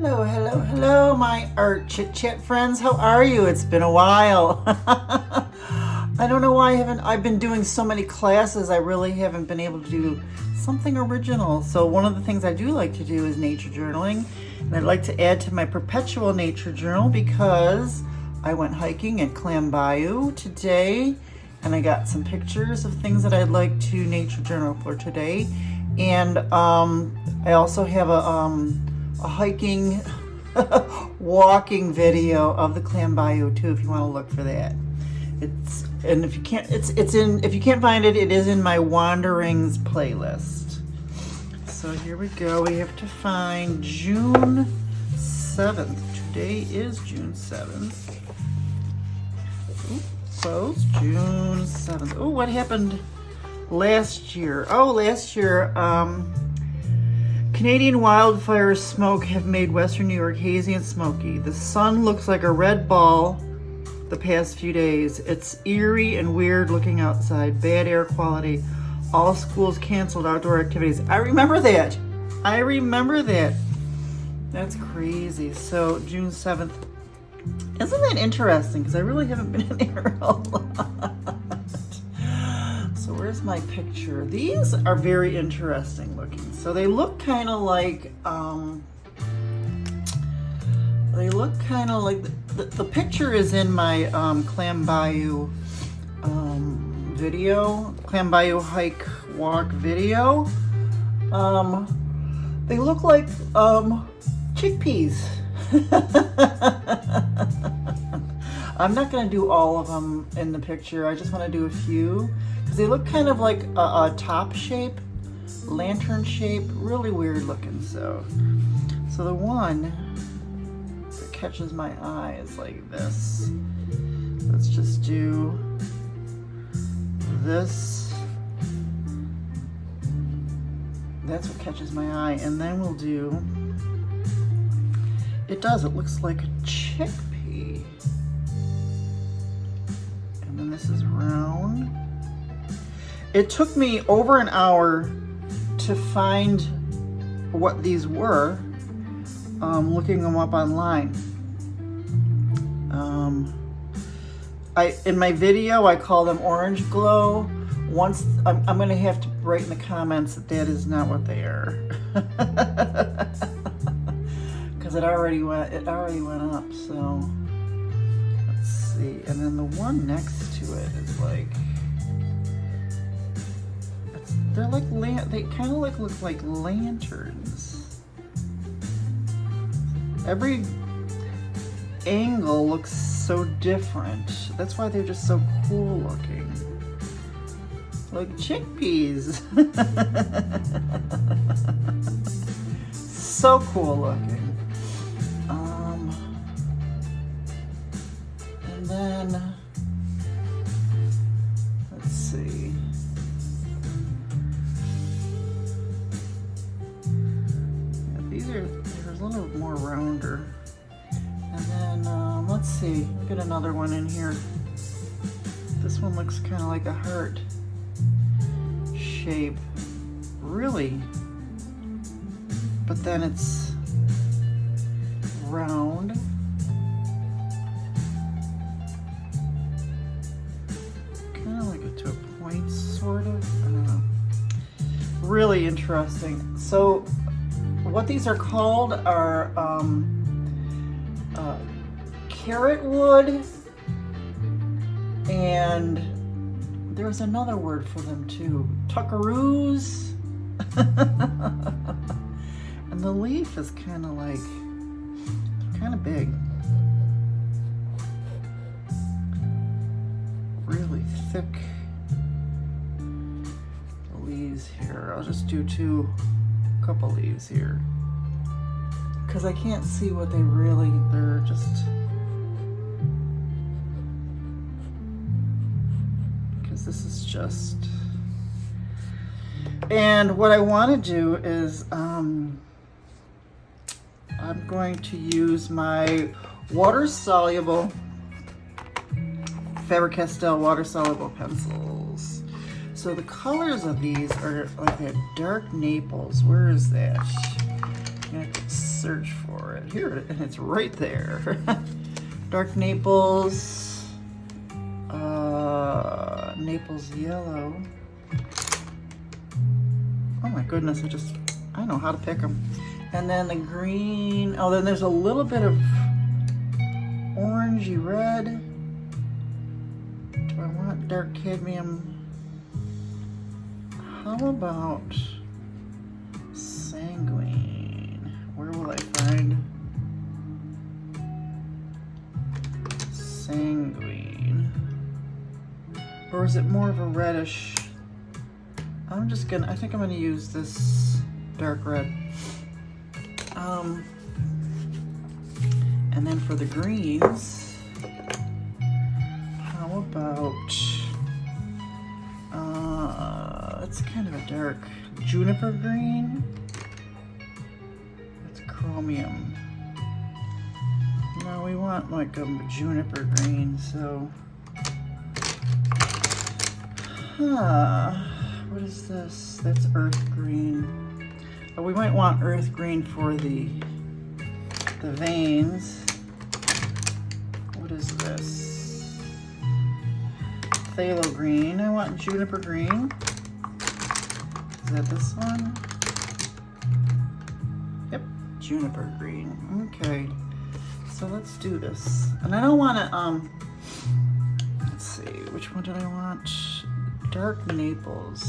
Hello, hello, hello, my art chit chat friends. How are you? It's been a while. I don't know why I've been doing so many classes. I really haven't been able to do something original. So one of the things I do like to do is nature journaling. And I'd like to add to my Perpetual nature journal because I went hiking at Clam Bayou today and I got some pictures of things that I'd like to nature journal for today. And I also have a hiking, walking video of the Clam Bayou too, if you want to look for that. If you can't find it, it is in my Wanderings playlist. So here we go. We have to find June 7th. Today is June 7th. Close. June 7th. Oh, what happened last year? Oh, last year, Canadian wildfire smoke have made Western New York hazy and smoky. The sun looks like a red ball the past few days. It's eerie and weird looking outside. Bad air quality. All schools canceled outdoor activities. I remember that. That's crazy. So June 7th. Isn't that interesting? Because I really haven't been in there a lot. So where's my picture? These are very interesting looking. So they look kind of like, the picture is in my Clam Bayou video, Clam Bayou hike walk video. They look like chickpeas. I'm not going to do all of them in the picture. I just want to do a few because they look kind of like a top shape, lantern shape, really weird looking. So the one that catches my eye is like this. Let's just do this. That's what catches my eye. And then we'll do, it looks like a chickpea. And then this is round. It took me over an hour to find what these were, looking them up online. In my video, I call them orange glow. Once I'm going to have to write in the comments that is not what they are, because it already went up. So let's see. And then the one next to it is like, they kind of look like lanterns. Every angle looks so different. That's why they're just so cool looking. Like chickpeas. So cool looking. And then let's see. They're a little more rounder. And then let's see, get another one in here. This one looks kind of like a heart shape, really, but then it's round. Kind of like it to a point, sort of. I don't know. Really interesting. So what these are called are carrot wood, and there's another word for them too, tuckaroos. And the leaf is kind of big, really thick leaves here. I'll just do a couple leaves here because I can't see what they're just, because this is just, and what I want to do is I'm going to use my water-soluble Faber-Castell water-soluble pencils. So the colors of these are like that dark Naples. Where is that? I'm gonna have to search for it. Here, and it's right there. Dark Naples, Naples Yellow. Oh my goodness, I know how to pick them. And then the green, oh, then there's a little bit of orangey red. Do I want dark cadmium? How about sanguine? Where will I find sanguine? Or is it more of a reddish? I think I'm gonna use this dark red. And then for the greens, how about, it's kind of a dark juniper green. It's chromium. No, we want like a juniper green, so, what is this? That's earth green. But we might want earth green for the veins. What is this? Phthalo green. I want juniper green. Is that this one? Yep, juniper green. Okay, so let's do this. And I don't want to, let's see, which one did I want? Dark Naples.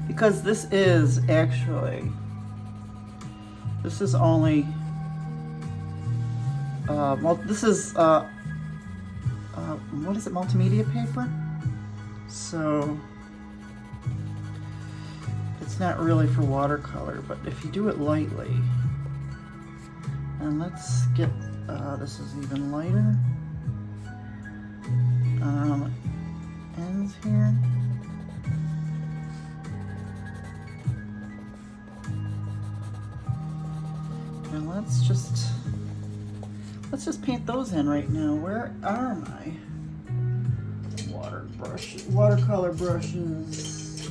Because this is actually, this is only, this is, what is it, multimedia paper? So, it's not really for watercolor, but if you do it lightly, and let's get, this is even lighter, ends here. And let's just paint those in right now. Where are my watercolor brushes?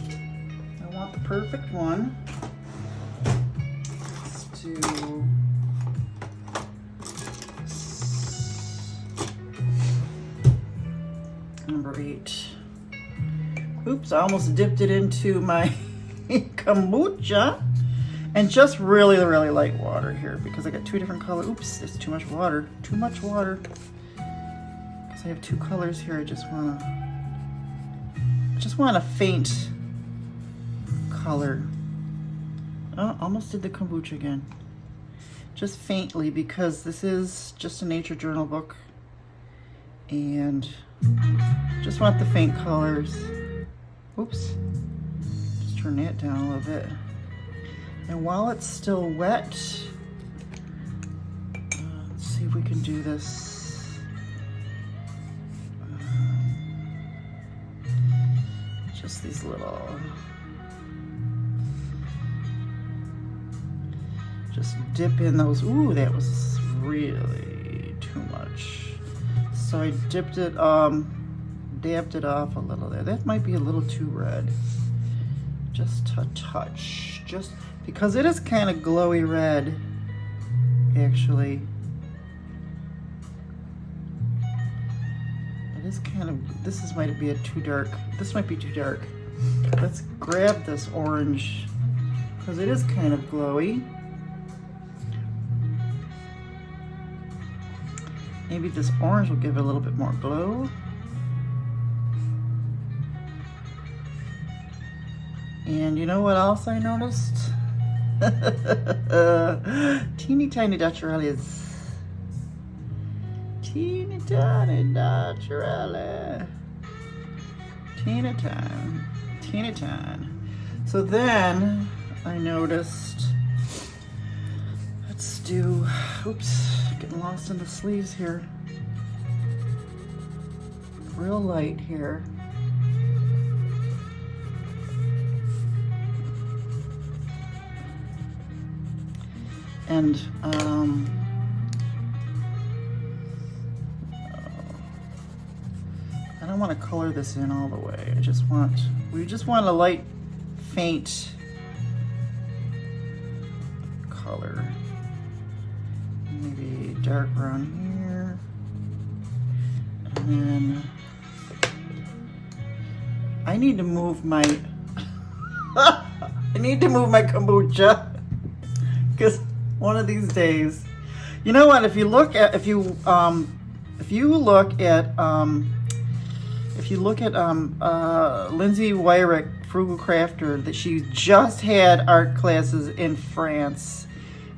I want the perfect one. Let's do number 8. Oops, I almost dipped it into my kombucha. And just really, really light water here because I got 2 different colors. Oops, it's too much water. Too much water. Because I have 2 colors here. I just want a faint color. Oh, almost did the kombucha again. Just faintly because this is just a nature journal book. And just want the faint colors. Oops. Just turn that down a little bit. And while it's still wet, let's see if we can do this. Just these little, just dip in those. Ooh, that was really too much. So I dipped it, dabbed it off a little there. That might be a little too red. Just a touch, just because it is kind of glowy red, actually. It is kind of, might be too dark. This might be too dark. Let's grab this orange, because it is kind of glowy. Maybe this orange will give it a little bit more glow. And you know what else I noticed? Teeny tiny naturales. Teeny tiny naturale. Teeny tiny. Teeny tiny. So then I noticed, let's do, oops, getting lost in the sleeves here. Real light here. And I don't want to color this in all the way. We just want a light, faint color. Maybe dark brown here. And then I need to move my I need to move my kombucha, because one of these days, you know what? If you look at Lindsay Wyrick, Frugal Crafter, that she just had art classes in France,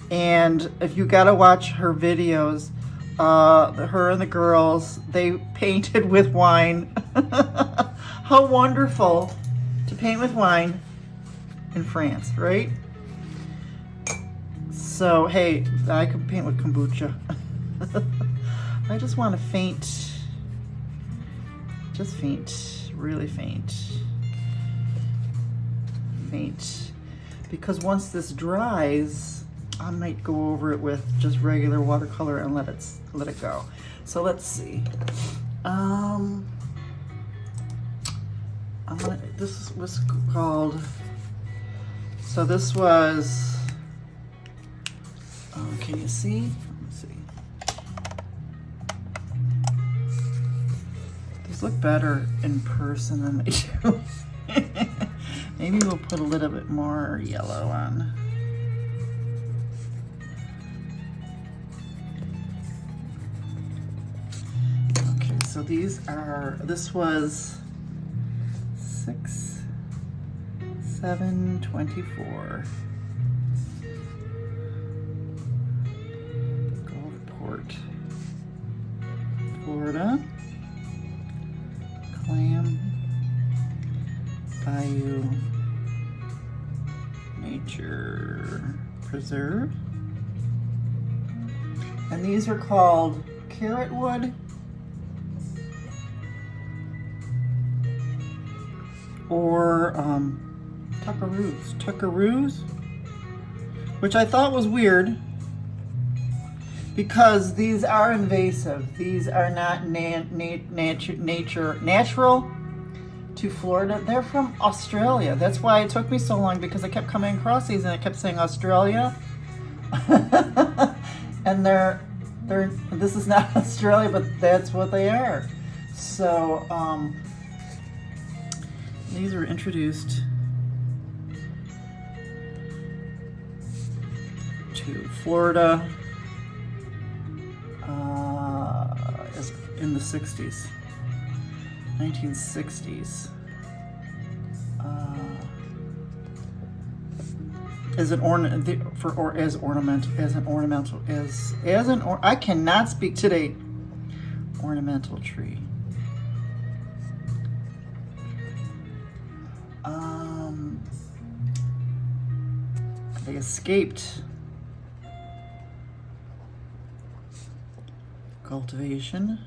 and if you gotta watch her videos, her and the girls, they painted with wine. How wonderful to paint with wine in France, right? So hey, I can paint with kombucha. I just want to faint, just faint, really faint, because once this dries, I might go over it with just regular watercolor and let it go. So let's see. This was called. So this was. Can you see? Let's see. These look better in person than they do. Maybe we'll put a little bit more yellow on. Okay, so this was 6/7/24. Davenport, Florida. Clam Bayou Nature Preserve. And these are called carrot wood or tuckaroos, which I thought was weird because these are invasive. These are not natural to Florida. They're from Australia. That's why it took me so long, because I kept coming across these and I kept saying Australia. And this is not Australia, but that's what they are. So these were introduced to Florida in the 60s, 1960s. I cannot speak today. Ornamental tree. They escaped cultivation.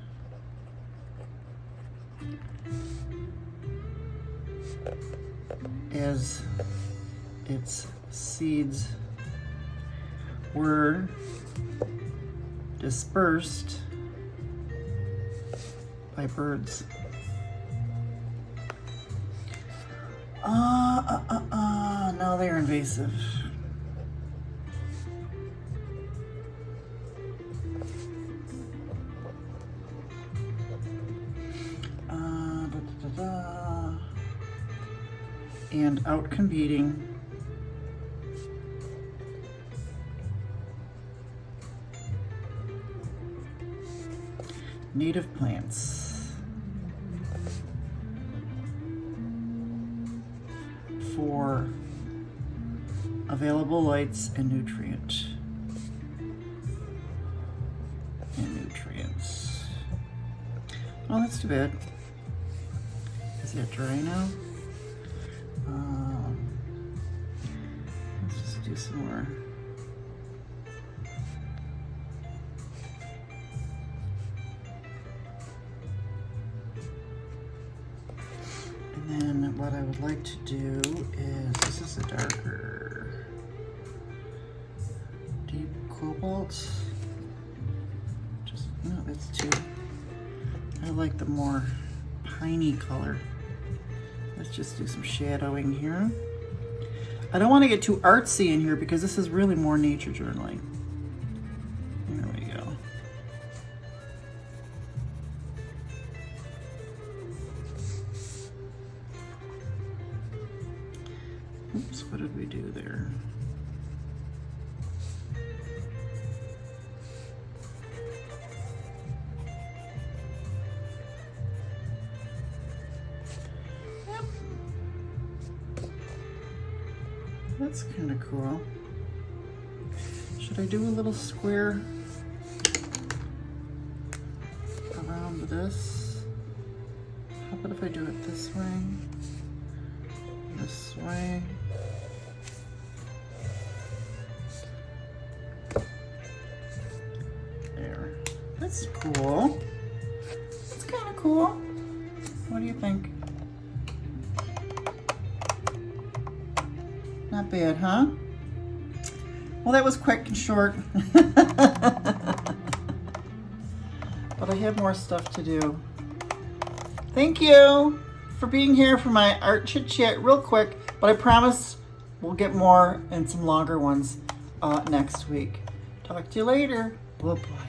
As its seeds were dispersed by birds. No, they're invasive. And outcompeting native plants for available lights and nutrients. Oh, that's too bad. Is that dry now? Let's just do some more. And then what I would like to do is, this is a darker, deep cobalt. No, that's too, I like the more piney color. Let's just do some shadowing here. I don't want to get too artsy in here because this is really more nature journaling. There we go. Oops, what did we do there? That's kind of cool. Should I do a little square around this? How about if I do it this way? This way? There. That's cool. That's kind of cool. What do you think? Not bad, huh? Well, that was quick and short. But I have more stuff to do. Thank you for being here for my art chit chat real quick, but I promise we'll get more and some longer ones next week. Talk to you later. Bye-bye.